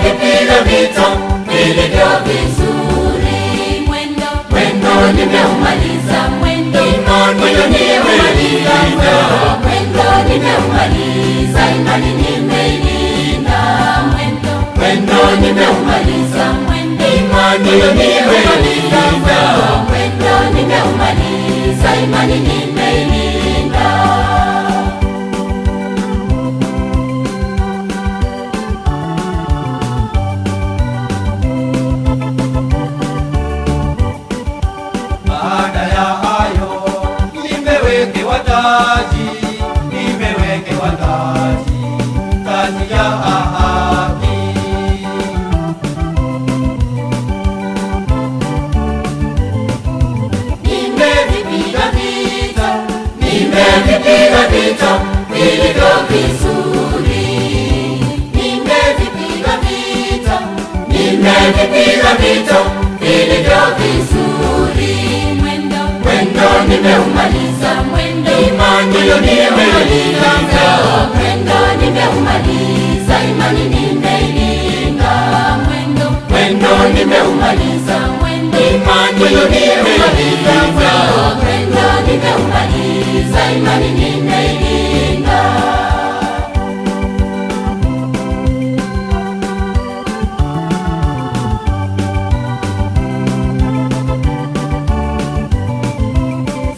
nimevipiga vita vilivyo vizuri, mwendo nimeumaliza, imani nimeilinda, mwendo nimeumaliza, imani nimeilinda, mwendo nimeumaliza, imani nimeilinda, mwendo nimeumaliza, imani nimeilinda. Baada ya hayo nimewekewa taji, taji ya haki. Nimevipiga vita vilivyo vizuri, nimevipiga vita vilivyo vizuri, mwendo nimeumaliza, imani nimeilinda, mwendo nimeumaliza, imani nimeilinda, mwendo nimeumaliza, imani nimeilinda, mwendo nimeumaliza, imani nimeilinda.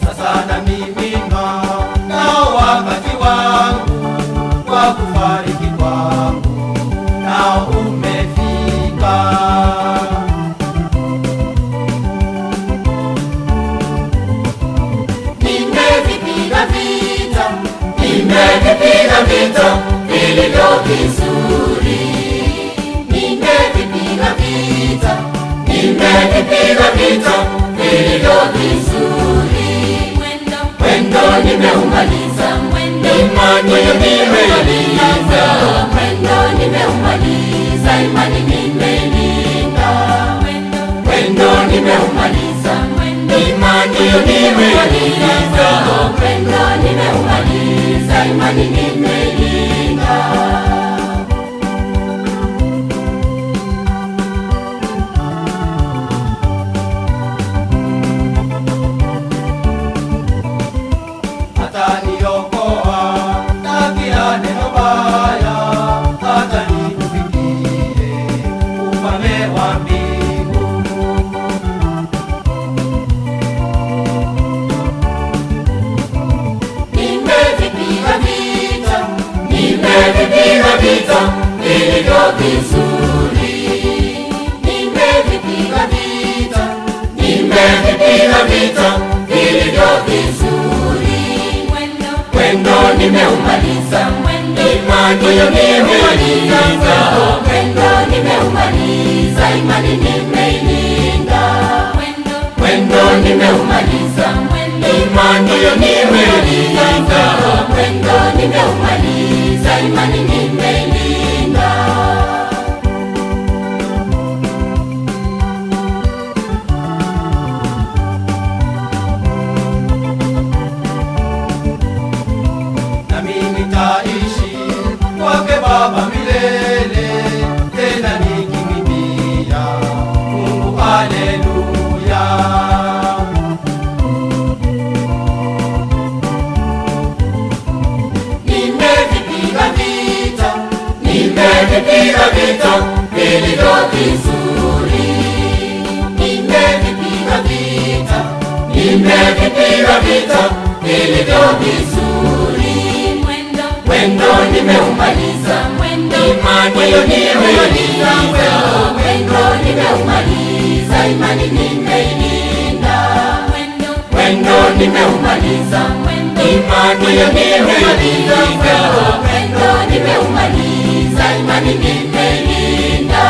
Sasa na mimi nao wakati wangu wa kufariki kwangu nao umefika. Nimevipiga vita vilivyo vizuri, nimevipiga vita vilivyo vizuri, mwendo nimeumaliza, imani nimeilinda, mwendo nimeumaliza, imani nimeilinda, mwendo nimeumaliza, imani nimeilinda, mwendo nimeumaliza, imani nimeilinda. Ataniokoa na kila neno baya, hata nikufikie ufalme wa mbingu. Nimevipiga vita vilivyo vizuri, nimevipiga vita vilivyo vizuri, mwendo nimeumaliza, imani nimeilinda, mwendo nimeumaliza, imani nimeilinda, mwendo nimeumaliza, imani nimeilinda, mwendo nimeumaliza, imani nimeilinda. Nami nitaishi kwake Baba milele, tena nikimwimbia Mungu haleluya. Nimevipiga vita vilivyo vizuri, nimevipiga vita vilivyo vizuri, mwendo nimeumaliza, imani nimeilinda, mwendo nimeumaliza, imani nimeilinda, mwendo nimeumaliza, imani nimeilinda, mwendo nimeumaliza, imani nimeilinda.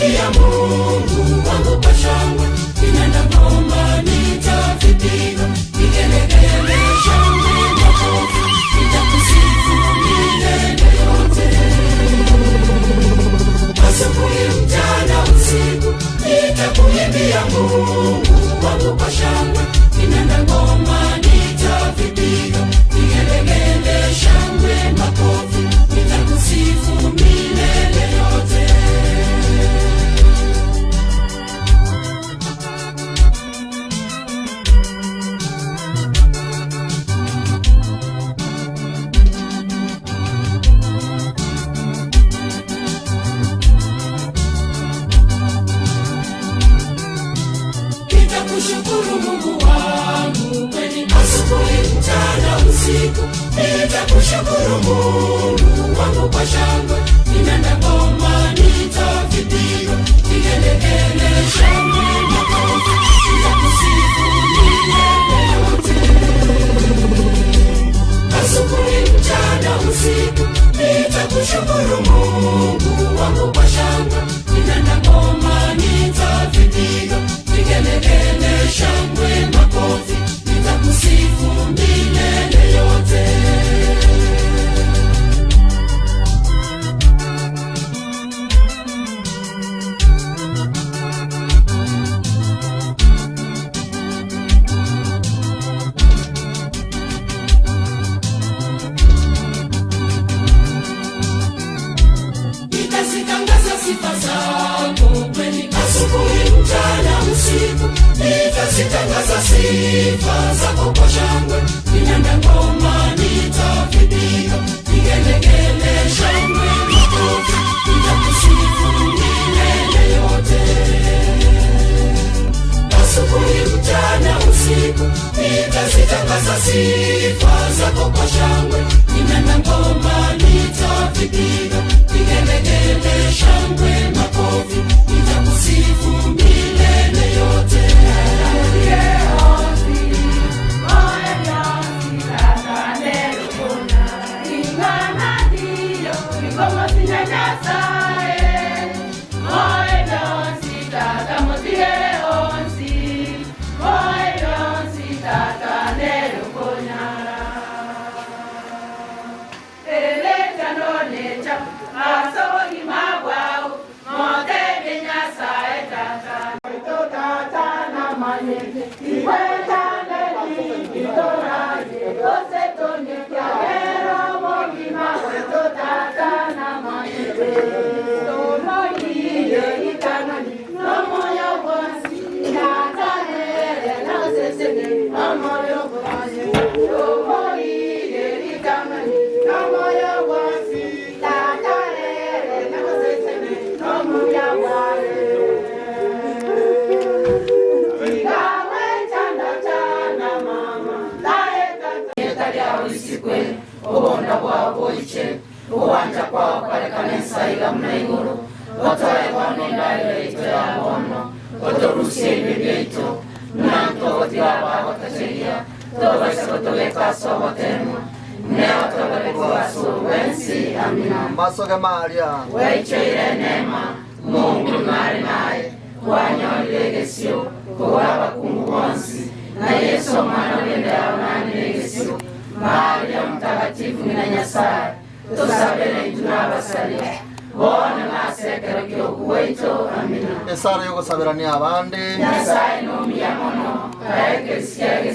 nitakuimbia Mungu wangu kwa shangwe, kinanda ngoma nitavipiga, vigelegele shangwe makofi, nitakusifu milele yote. Asubuhi mchana usiku nitakuimbia Mungu wangu kwa shangwe, kinanda ngoma nitavipiga, vigelegele shangwe makofi, nitakusifu milele yote. Nitakushukuru Mungu wangu kweli, asubuhi mchana usiku nitakushukuru Mungu wangu kwa shangwe, kinanda ngoma nitavipiga, vigelegele shangwe makofi, nitakusifu milele yote. Asubuhi mchana usiku nitakushukuru Mungu wangu kwa shangwe, kinanda ngoma nitavipiga, vigelegele shangwe makofi, nitakusifu milele yote. Nitazitangaza sifa zako kweli, asubuhi mchana usiku nitazitangaza sifa zako kwa shangwe, kinanda ngoma nitavipiga, vigelegele shangwe makofi, nitakusifu milele yote. Asubuhi mchana usiku nitazitangaza sifa zako kwa shangwe, kinanda ngoma nitavipiga, vigelegele shangwe makofi, nitakusifu milele yote. Ubonda bwabo iche uwanja kwa kale kanisa ila mnaiguru otoe wanondaile ito ya bono otorusie bibeito nanto otiwaba watacheria tobasa kotolekaso watenwa neotolekwasu wensi amina. Mbasoge Maria weicheire nema Mungu nari naye wanyolilegesio kuwaba kungu bonsi na Yesu mwana wende aunanilegesio. Maria mtakatifu na Nyasaye tusabele tunabasalia bona nasekera kyoku weito amina. Esara yo gusabirania abandi Nyasaye nomya mono kaeke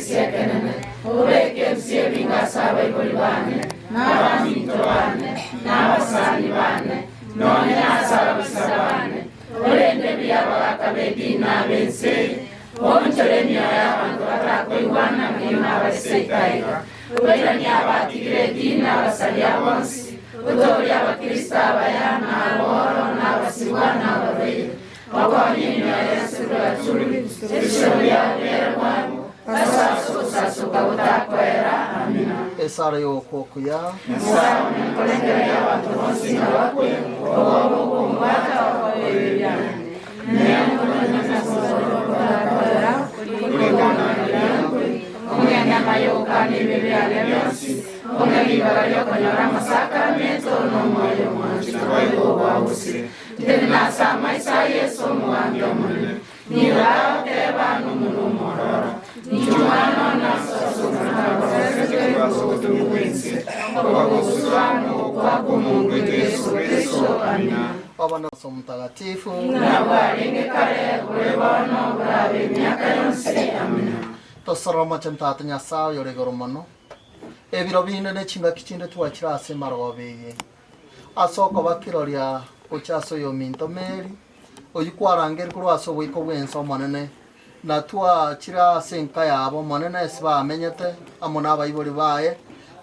siagenene ureke msie bingasaba ibolibane n'abaminto bane n'abasani bane none nasaba bisabane urende byabakabedi n'abense onjoreni y'abantu batakoiwana mwina abaseikaika ubera nyabatigire dina abasalia bonsi utori abakristo abayana aboro n'abasibwana ababeire wakonyini ya Yesu gatuli sishoya berwamu asasuka utakwera amina. Esara yo kokuya Nyasaye nikolengera y'abantu bonsi n'abakwe obo kumwata wakobeya Mayokani bebe alebiosi Ongeliba yokonyora masakramento no moyo mwanchi Kwa yuwa usi Tena sama isa Yesu mwange munene nira teba numurumororo nijumano nasasumanabasekebasotuwense obaguswano kwako Mungu Yesu Kristo. Amina. Baba na Roho Mtakatifu nabwalinge kale ulebono burabe myaka yonse. Amina. tosaroma chantata Nyasaye yore goromano ebiro binene chinga kichinde twachirase marobeye asoko bakiroria ochaso yo minto meri oyikwarangeri kurwaso bwiko bwenso manene na twachira senka yabo manene siba amenyete amona abayibori baye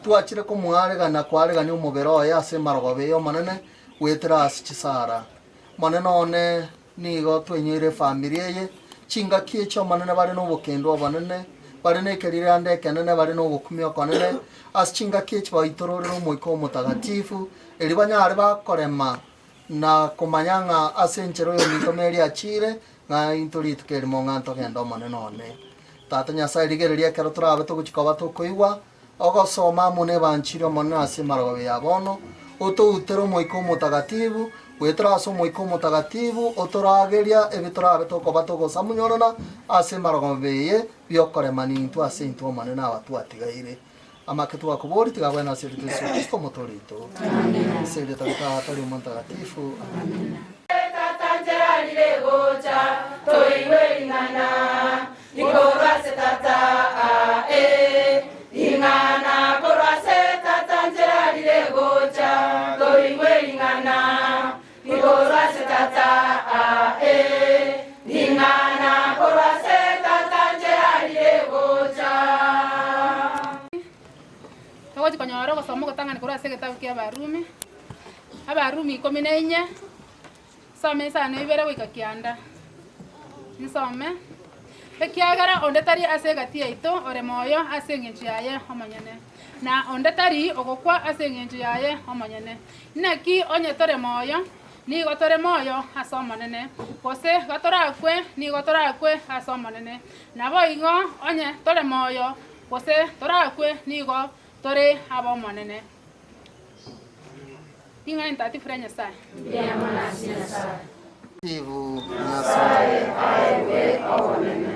twachire ko mwarega na kwarega ni umubero ya se marobeye manene wetera chisara manene one nigo twenyire familia ye chinga kiecho manene bari no bukendo banene bari nekerire ande kenene bari no gukumya kanene as chinga kiecho baitororo moiko mutagatifu eri banyare bakorema na kumanyanga asenchero yo mitomeri achire nga intori tukeri monganto gendo manene one tata Nyasaye rigereria kero turabe tuguchikoba tukoigwa ogosoma mune banchiro manene asimaro yabono oto utero moiko mutagatifu wetraso moiko mutagatifu otorageria ebiturabe tukoba tugosamunyorona asimaro beye byokore manintu asintu manene abatu atigaire amaketu akubori tigabana siri Kristo motorito. Amen. Siri takatari mutagatifu. Amen. Tatanjera lilegocha toiwe ingana ikorase tata ingana korase tatanjera lilegocha toiwe ingana ikorase tata ingana korase tatanjera lilegocha. Togochi konyoro gosoma gotang'ani korwa ase egitabu kia Abarumi 14 some esano ibere goika kianda nsome ekiagera onde tari ase egati yaito ore moyo ase eng'encho yaye omonyene na onde tari ogokwa ase eng'encho yaye omonyene naki onye tore moyo nigo tore moyo ase omonene gose gatorakwe nigo torakwe ase omonene nabo igo onye tore moyo gose torakwe nigo tore aba omonene. Ing'ani ntatifu ya Nyasaye. Ndiye mwana si Nyasaye. Tivu Nyasaye aiwe omonene.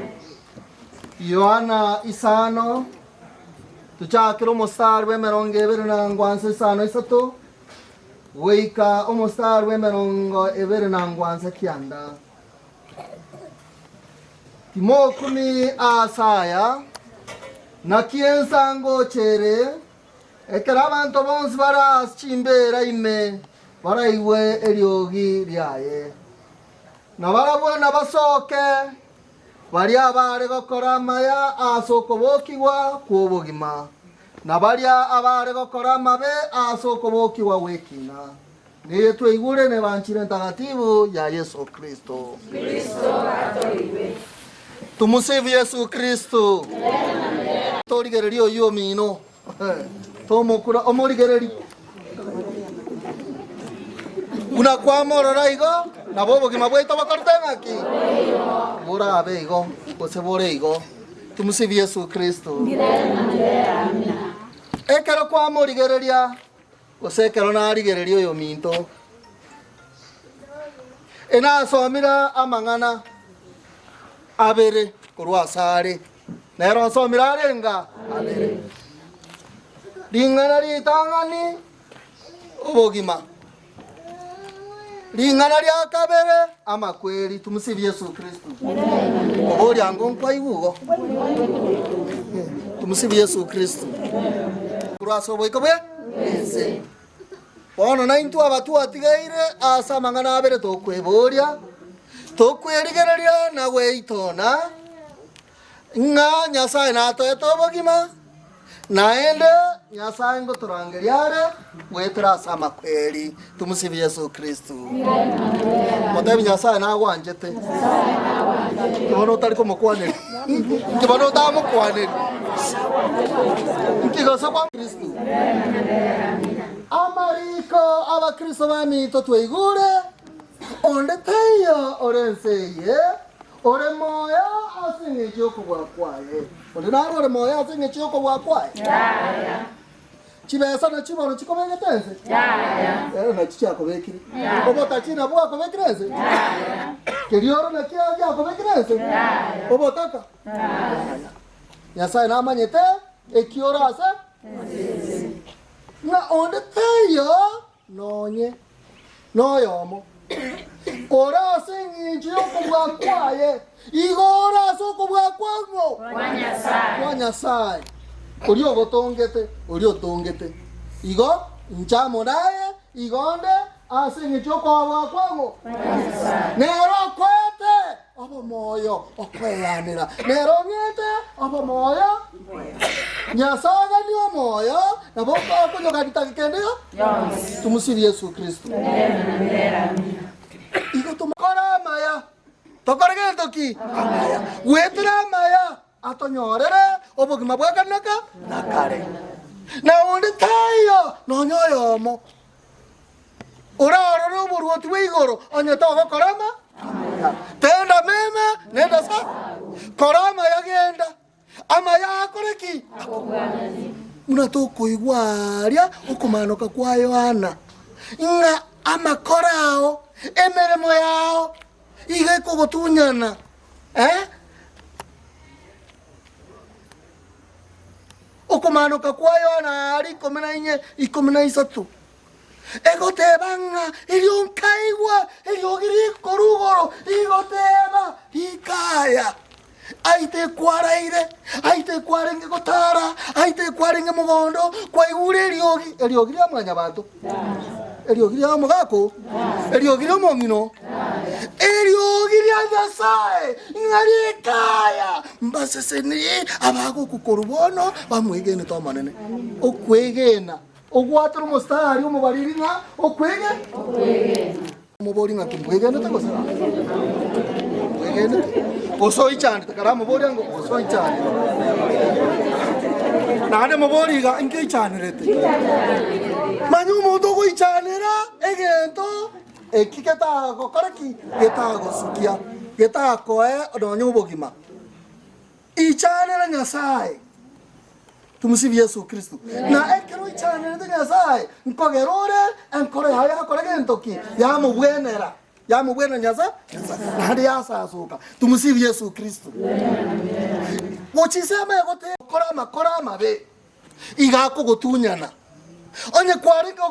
Yohana isano tuchakira omostari w'emirongo ebere na ngwansa isano isato goika omostari w'emirongo ebere na ngwansa kianda timokumi asaya na kiensango chere ekera abantu bonsi barachimbera ime baraiwe eriogi riaye na barabona basoke bari abare gokora amaya asoko bokigwa kwobogima na baria abare gokora amabe asoko bokigwa wekina niye tweigure ne banchire ntagatifu ya Yesu Kristo. Kristo atoiwe. Tumusifu Yesu Kristo. Torigererio yo mino. Tomokura omorigereri. Unakwamorora igo nabo bogima bweto bakortanga ki. Bora abego bose borego. Tumusifu Yesu Kristo. Amina. Ekero kwamorigereria osekero narigererio yo minto. Ena somira amangana abere kurwasare nero somira renga abere lingana litangani obogima lingana lya kabere amakweli. Tumusifu Yesu Kristo. Obori ango kwa ibugo. Tumusifu Yesu Kristo. Kurwaso boiko bwe ense bono na intu abatu atigaire asa mangana abere tokweboria tokwerigereria na weitona nga Nyasaye nato etobogima naende Nyasaye ngotorangeriare gwetera sama kweli. Tumusifu Yesu Kristo. Motebi Nyasaye nagwanjete bono tariko mokwaneri kibono tamokwaneri kigoso kwa Kristo. Amariko abakristo bamito tweigure onde tayo orenseye ore moya asinge choko bwakwaye onde naro ore moya asinge choko bwakwaye Ya. chibesa na chibono chikobegetense Ya. na chichako bekiri obota china bwako bekirense Kirioro na kia kia kwa kinese. Obotaka. Nyasaye na manyete ekiora asa. Na onde tayo nonye noyomo. Ora sengi okubwa kwaye. Igora sokubwa kwango. Kwa Nyasaye. Uri otongete. Igo nchamo naye igonde asengi chokwa kwango. Nero kwete abo moyo okweyanira. Nero ngete abo moyo. Nyasaye ndio moyo na boko akonyo katakikendeo. Tumusifu Yesu Kristo. Igo tumakora maya. Tokorege toki amaya. Wetra maya atonyorere obogima bwakanaka nakare. Na onde tayo nonyoyomo. Ora ruburuoti weigoro onyeto gokorama. Tenda mema nenda sa. Korama yagenda. Ama yakoreki. Unatoko igwaria okumanoka kwa Yohana. Nga amakorao emeremo yao igeko gotunyana. Okumanoka kwa Yohana ari 13. Egotebanga ilionkaigwa eliogiri korugoro igoteba ikaya aite kwarenge gotara aite kwarenge mugondo kwa igure eliogi amanya bantu eliogi amugako eliogi omongino eliogi Nyasaye ngari kaya mbaseseni abago kukorubono bamwegene to manene okwegena ogwatira mustari umubaririna okwege umuboringa tumwegene takosera mwegene oso ichandi takaramu borengo oso ichandi nade muboriga inke ichanirete manyu modo go ichanira egento ekiketa gokoreki getago sukia getako odonyo bogima ichanira Nyasaye. Tumusifu Yesu Kristo. Na ekero ichanira Nyasaye nkogerore enkore haya korege ntoki ya mubwena Nyasaye hadi yasasuka. Tumusifu Yesu Kristo. Wochisema yote korama be igako gotunyana. Onye kwarike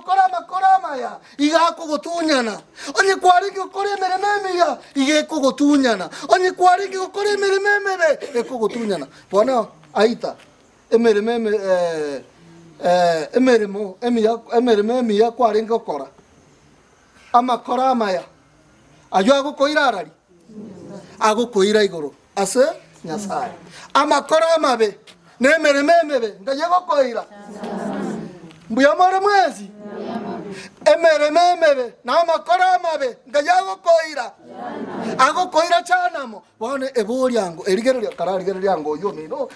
korama ya igako gotunyana. Onye kwarike okore merememe ya igeko gotunyana. Onye kwarike okore merememe be eko gotunyana. Bona aita emerememe emerememe ya kwarike okora ama korama ya ayo agukoira arari agukoira igoro ase Nyasaye ama korama be nemerememe be ndayego koira mbuyamore mwezi emerememe be na amakorama be ndayego koira agukoira chanamo bone eboryango erigerero kararigero ryango yomino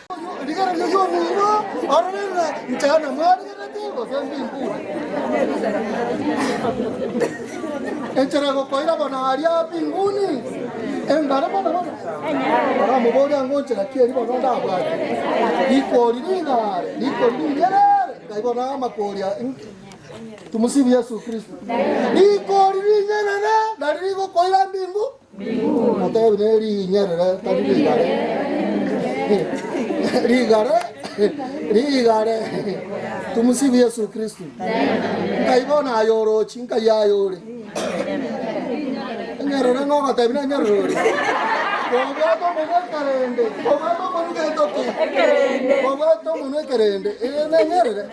erigerero yomino arorera nchana mwarigero tigo sembimbu enchera gokoira bona aria pinguni engara bona ara muboryango nchera kieri bona ndabwa ikori nyerere kaibona makoria. Tumusifu Yesu Kristo. Ikori nyerere ndarigo koira mbingu Matayo nyerere rigare tumusifu Yesu Kristo. Kaibona ayoro chinka yayore nyerere ngoga tabina nyerere kogato munekerende kogato munekerende nyerere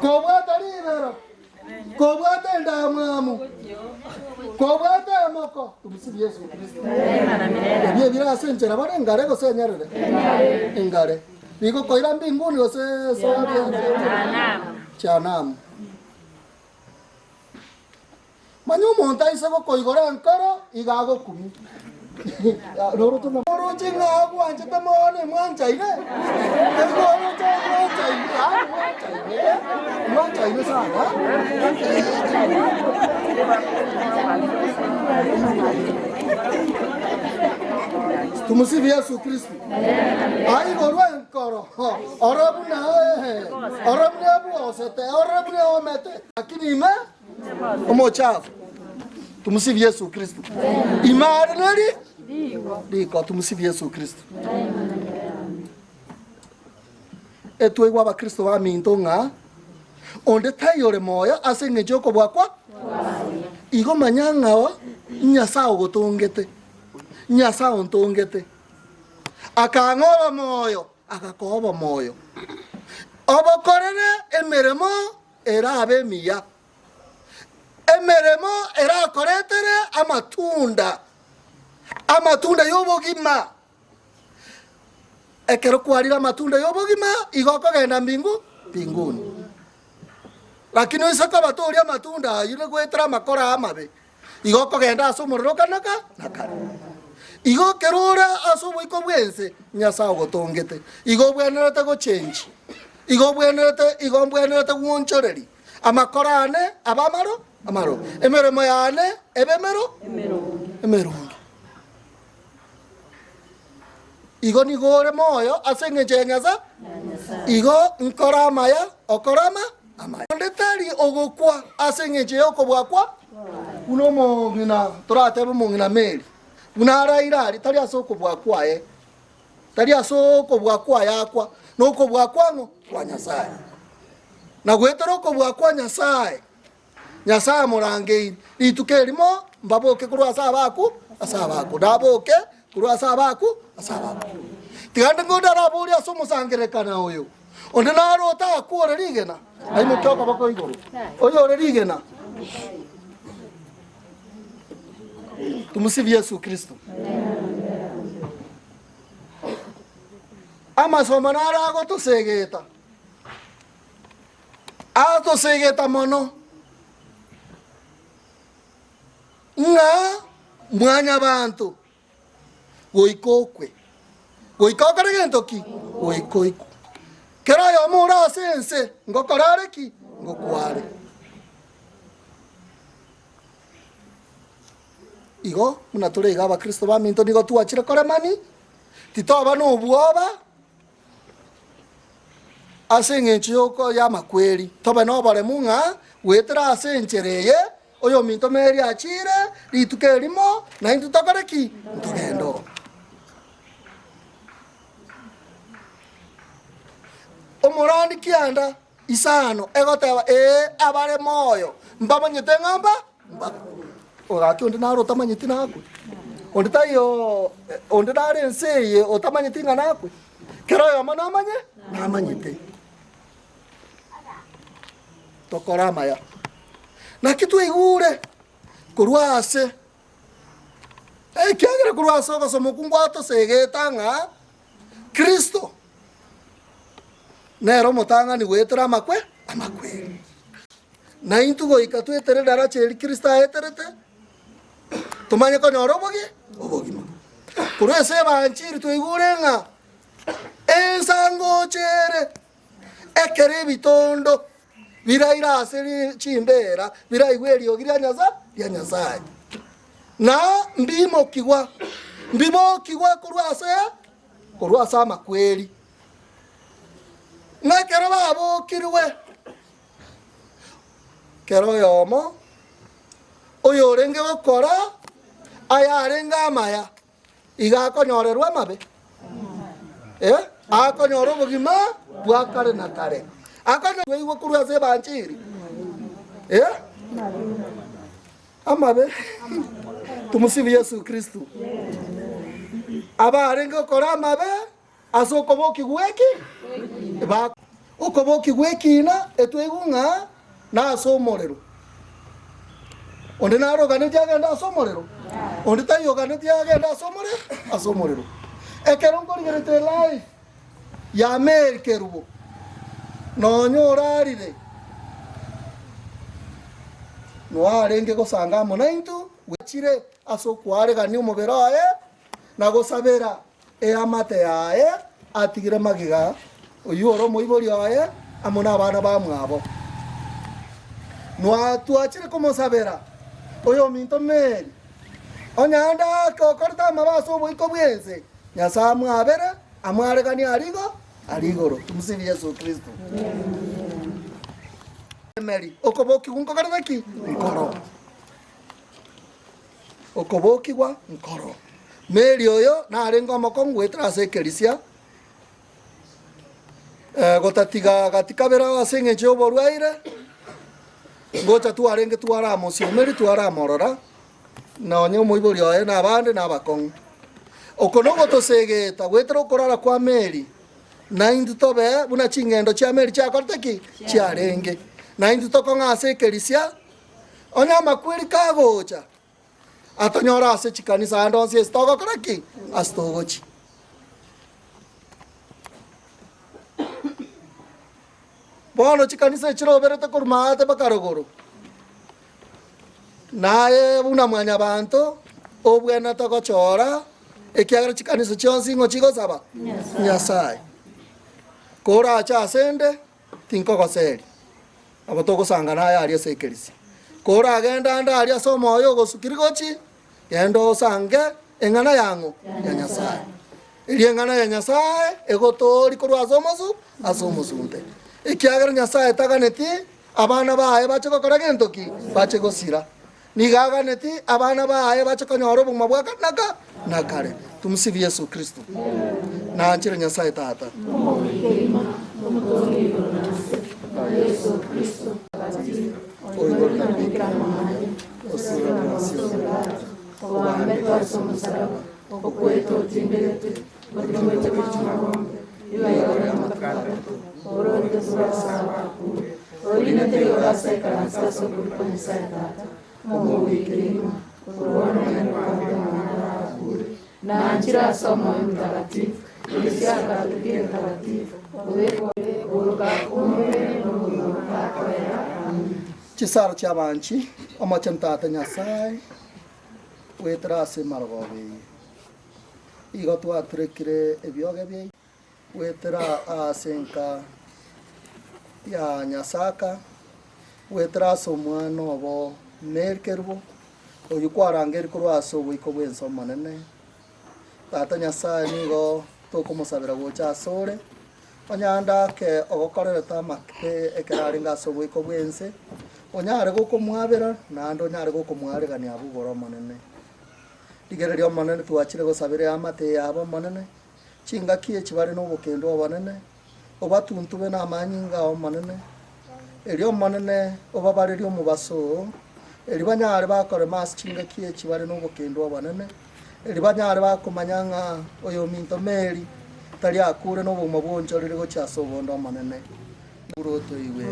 kogato ribero kogato ndamamu kogato moko. Tumusifu Yesu Kristo. Bia bira senchera bana ngare go senyerere engare bigo koira mbinguni go se chanam manyu monta isego koigora nkoro igago kumi Loro tu na moro chinga aku anje tamone mwancha ine ego mwancha ine sana Tumusifu Yesu Kristo. Ai gorwa nkoro orabuna abu osete orabuna omete lakini ime omochafu Tumsifu Yesu Kristo. Imani nali? Ndiko. Tumsifu Yesu Kristo. Etwe wa Kristo wa minto nga onde tayore moya asenge joko bwakwa igo manyanga nyasao gotongete nyasao ntongete akangora moyo akakoba moyo obokorere emeremo erabe miya emeremo era koretere amatunda yobogima ekero kwarira amatunda yobogima igoko genda mbinguni lakini isaka batori amatunda yire gwetera makora amabe igoko genda asomorero kanaka nakara igo kerora asoboiko bwense nyasa gotongete igo bwenerete go change igo bwenerete gwonchoreri amakorane amaro emeremo yane emerungi igo nigore moyo asenge jengeza igo nkorama ya okorama amaya ndetari ogokwa asenge je okobwakwa uno mongina toratebe mongina meri unara irari tari asoko bwakwa tari asoko bwakwa yakwa noko bwakwango kwa Nyasaye na gweteroko bwakwa Nyasaye murangeini itukerimo mbaboke kurwa sabaku asabaku daboke kurwa sabaku asabaku tigande ngoda raburi asomusangerekana oyo onde narota akore rigena aimo kyoka bako igoro oyo ore rigena. Tumsifu Yesu Kristo. Amasomo narago tusegeta atosegeta mono nga mwanya bantu goikokwe goikokare gentoki goikoiko kera yo mura sense ngokorare ki ngokware igo muna turega aba Kristo ba minto nigo tuachire koremani titoba no buoba asenge chiyoko ya makweli toba no bare munga wetera asenchereye oyo minto meri achire ritukerimo na intu tokare ki tugendo omorani kianda isano egoteba abare moyo mbamanyete ngamba ogaki onde naro tamanyete nakwe onde tayo onde nare nseye otamanyete ngana nakwe kero yo namanyete tokorama ya na kitu igure kurwase kiagera kurwase ogosomo kungwato segeta nga Kristo nero motanga ni gwetera amakwe na intugo ikatwetere dara cheri Kristo aeterete tumanye ko nyoro obogima kurwase banchiri tuigure nga ensango chere ekere bitondo biraira aseri chimbera biraigwerio giria Nyasaye na mbimo kigwa kurwasa makweli na kero babo kirwe kero yomo oyo renge gokora aya renga amaya igakonyorerwa amabe akonyoro bugima bwakare na kare akonyo igwo kurwase banchiri amabe tumusifu Yesu Kristo aba renga gokora amabe asokoboki gweki ba ukoboki gweki na etwegunga na asomorero onde naro gane jagenda asomorero onde tayo gane jagenda asomorero ekero ngorigerete life ya merkerubo no nyorarire no arenge gosanga monaintu wechire asokware gani umubero aye na gosabera amate yae atigire magiga oyuro moibori aye amona abana bamwabo no tuachire komosabera oyo minto meri onyanda ko korta mabaso boiko bwense nyasamu abere amware gani arigoro tumsifu Yesu Kristo. Meri okoboki unko karadaki nkoro okobokigwa nkoro Mary oyo narenga omoko gwetera ase ekerisia gotatiga gatikabera ase eng'encho ya oborwaire ngocha twarenge twara amosimeri twara amorora nonye omoibori oye na abande na abakong'u oko nogotosegeta gwetera okorara kwa Mary naindu tobe buna ching'endo chia Mary chiakorete ki chiarenge naindu tokong'a ase ekerisia onya amakweri kagocha atonyora ase chikanisa ande onsi ase togokora ki ase togochi bono chikanisa echiroberete korwa ate bakarogoro naye buna mwanya banto obwene togochora ekiagera chikanisa chionsi ng'o chigosaba Nyasaye koracha asende tinkogoseri abo togosanga naye ari ase ekerisia koragenda ande ari ase omoyo ogosukiri gochi genda osange eng'ana yang'o ya Nyasaye eri eng'ana ya Nyasaye egotori korwa ase omosunte ekiagera Nyasaye taganeti abana baye bache gokora gento ki bache gosira nigaganeti abana baye bache konyora obogima bwa kanaka na kare tumsifu Yesu Kristo nanchire Nyasaye tata Yesu Kristo oigoro na Bikira Maria osira na obambe twaso musaraba okweto otimberete otimberete machumagombe ibayora matakatifu orode sura kure orinete yorasa ikaransa sokuripanyisa tata mumubikirima kurwana na kure nanchira somo mtakatifu Iglesia Katolika mtakatifu uruka kumbe chisaro chiabanchi omachantata Nyasaye wetera ase marogobe igo twaturekire ebioge bie wetera asenka ya Nyasaka wetera ase omwana obo merkerbo oyu kwarangeri korwa ase oboiko bwense omonene tata Nyasaye nigo tokomosabera gocha asore onyandake ogokorereta amake ekeraringa ase oboiko bwense onyare gokomwabera naende onyare gokomwaregania abugoro omonene rigereria omonene twachire gosabera amate yabo omonene chingaki echi bare nobokendo obonene obatuntube na amanyinga omonene eri omonene obabareria omobaso eri banyare bakore mas chingaki echi bare nobokendo obonene eri banyare bakomanya ng'a oyo minto Mary tari akure n'obogima bwonchorire gocha ase obondo omonene buroto iwe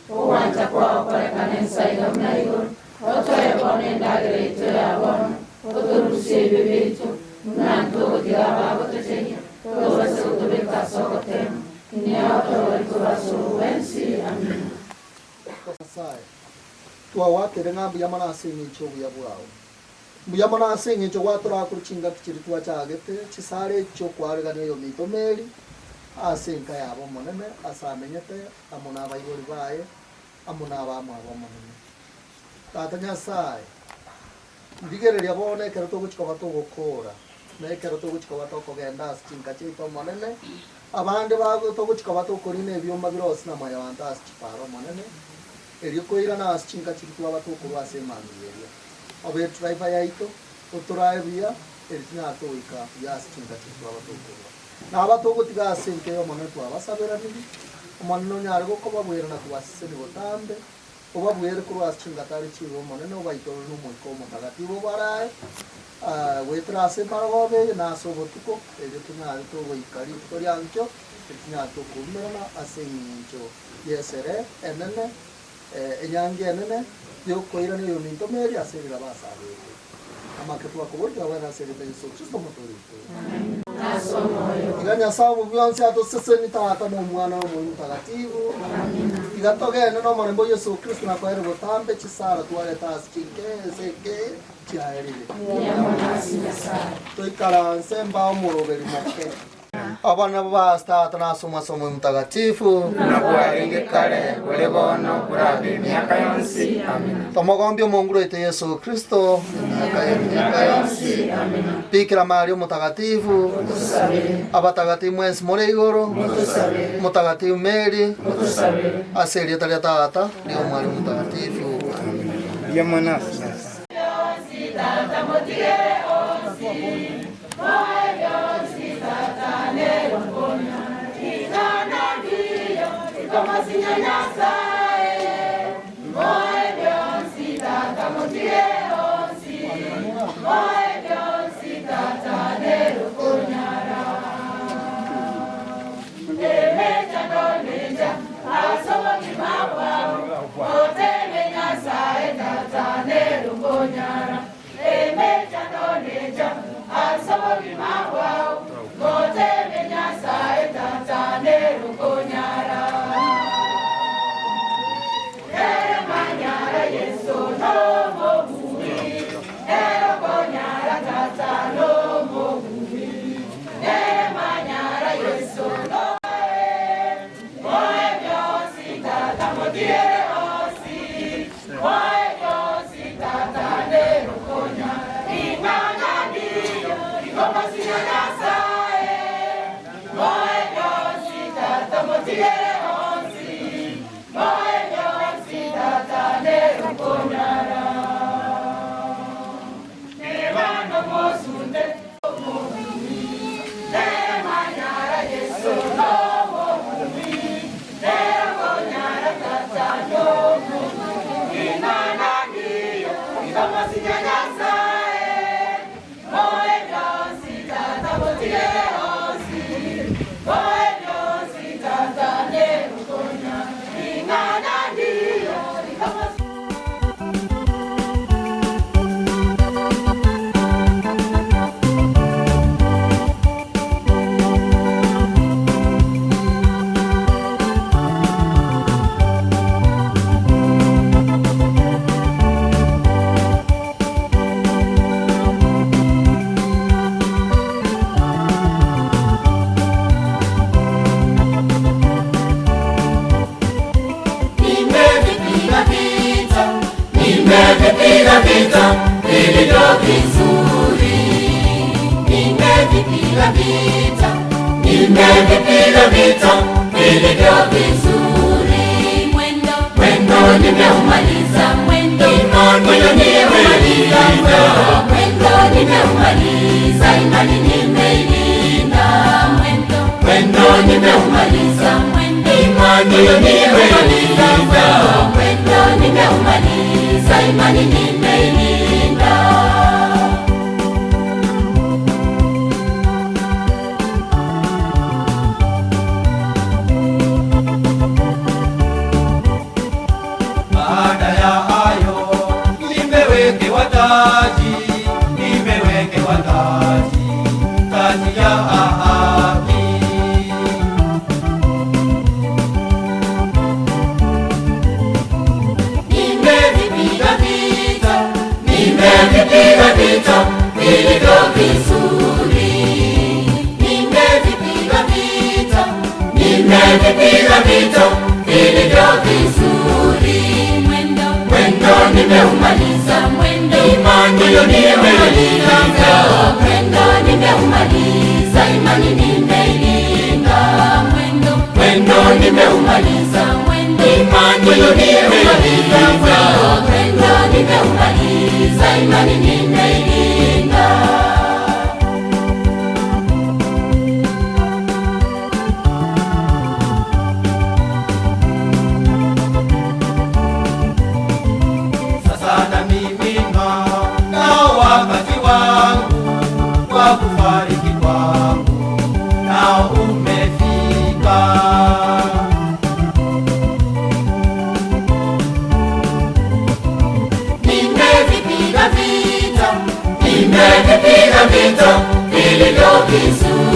Owancha kwao korekane nsaida mnaiguru otoye bone ndagere ito ya bono otorusie bebeito nanto gotigaba gotechenya tobase gotobeka sokotema ineoto ikuraso wensi amina Nyasaye twawakire ng'ambu yamana ase eng'encho obuya bwago mbuyamana ase eng'encho gwatorakore chingaki chiri twachagete chisare echo kwaregania oyo minto Mary ase enka yabo omonene ase amenyete amo na abaibori baye amo na abamwabo omonene tata Nyasaye ndigereria bono ekero togochikoba togokora na ekero togochikoba tokogenda ase chinka chiaito omonene abande bago togochikoba tokorina ebioma birosi na mayabanta ase chiparo omonene erio koirana ase chinka chiri twaba tokorwa ase emanu eria obe driver yaito otorae buya eri tinyara togoika buya ase chinka chiri twaba tokorwa naba togotiga ase enke omonene twabasaberaniri omonene onyare gokobabwerana twasiseni botambe obabwere korwa ase chingatari chigo omonene obaitorore na omoika omotagatifu obarae gwetera ase emarogobe eye na ase obotuko erio tonyare togoika rituko riancho eri tinyare tokorumerana ase eng'encho yesere enene enyange enene yokoirana oyo minto Mary ase erira basabete amake twakoborwa wena ase erita Yesu Kristo motorito iga Nyasaye obo bionse atoseseni tata n'omwana w'omoyo mutagatifu iga togende n'omorembe Yesu Kristo nakoere botambe chisara twareta ase chinke eseke chiaerire toikaranse mbao moroberi moke Abana basta tunasoma somo mtakatifu na kuwaringe kale kule bono kurabi miaka yonsi. Amina. Tumugombye Mungu wetu Yesu Kristo Miaka yonsi. Amina. Bikira Maria mtakatifu Mutusabire. abatagatifu mwese muri iguru Mutusabire. mtakatifu Mary Mutusabire. aseri ya tata ndio mwalimu mtakatifu. Ya mwanasi. Nimevipiga vita vilivyo vizuri, nimevipiga vita vilivyo vizuri. Mwendo nimeumaliza, imani nimeumaliza, imani nimeilinda. Mwendo nimeumaliza, imani nimeumaliza, imani nimeilinda. Baada ya hayo nimewekewa taji, taji ya haki. Nimevipiga vita vilivyo vizuri, nimevipiga vita vilivyo vizuri. Mwendo nimeumaliza, imani nimeumaliza, imani nimeilinda. Mwendo nimeumaliza, imani nimeilinda, imani nimeilinda. Sasa na mimi nao wakati wangu wa kufariki kwangu nao umefika. Nimevipiga vita vilivyo vizuri.